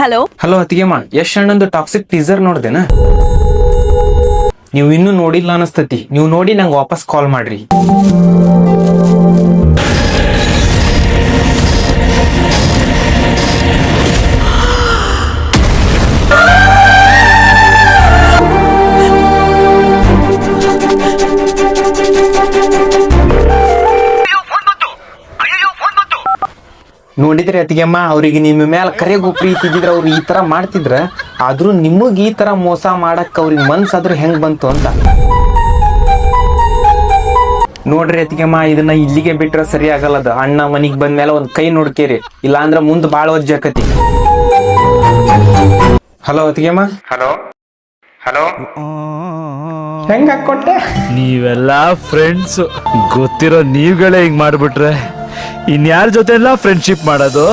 Hello hello ಅತ್ತಿಗೆಮ್ಮ, ಯಶ್ ಅಣ್ಣಂದು toxic teaser ನೋಡ್ದೇನ? ನೀವು ಇನ್ನೂ ನೋಡಿಲ್ಲ ಅನಸ್ತತಿ. ನೀವು ನೋಡಿ ನಂಗೆ ವಾಪಸ್ ಕಾಲ್ ಮಾಡ್ರಿ. ನೋಡಿದ್ರಿ ಅತ್ತಿಗೆಮ್ಮ, ಅವ್ರಿಗೆ ನಿಮ್ಮ ಮೇಲೆ ಕರೆಗೂ ಪ್ರೀತಿ ಇದ್ದಿದ್ರೆ ಅವ್ರು ಈ ತರ ಮಾಡ್ತಿದ್ರ. ಆದ್ರೂ ನಿಮಗ್ ಈ ತರ ಮೋಸ ಮಾಡಕ್ ಅವ್ರಿಗೆ ಮನ್ಸಾದ್ರೂ ಹೆಂಗ್ ಬಂತು ಅಂತ ನೋಡ್ರಿ ಅತ್ತಿಗೆಮ್ಮ, ಇದನ್ನ ಇಲ್ಲಿಗೆ ಬಿಟ್ರೆ ಸರಿ ಆಗಲ್ಲದ. ಅಣ್ಣ ಮನಿಗ್ ಬಂದ್ಮೇಲೆ ಒಂದ್ ಕೈ ನೋಡ್ಕೇರಿ, ಇಲ್ಲ ಅಂದ್ರ ಮುಂದ್ ಬಾಳ ವಜ್ಜಾಕತಿ. ಹಲೋ ಅತ್ತಿಗೆಮ್ಮ. ಹಲೋ ಹಲೋ, ಹೆಂಗ ಹಾಕೊಟ್ಟೆ? ನೀವೆಲ್ಲ ಫ್ರೆಂಡ್ಸ್ ಗೊತ್ತಿರೋ ನೀವುಗಳೇ ಹಿಂಗ್ ಮಾಡ್ಬಿಟ್ರೆ ಇನ್ಯಾರ ಜೊತೆ ಎಲ್ಲ ಫ್ರೆಂಡ್ಶಿಪ್ ಮಾಡೋದು?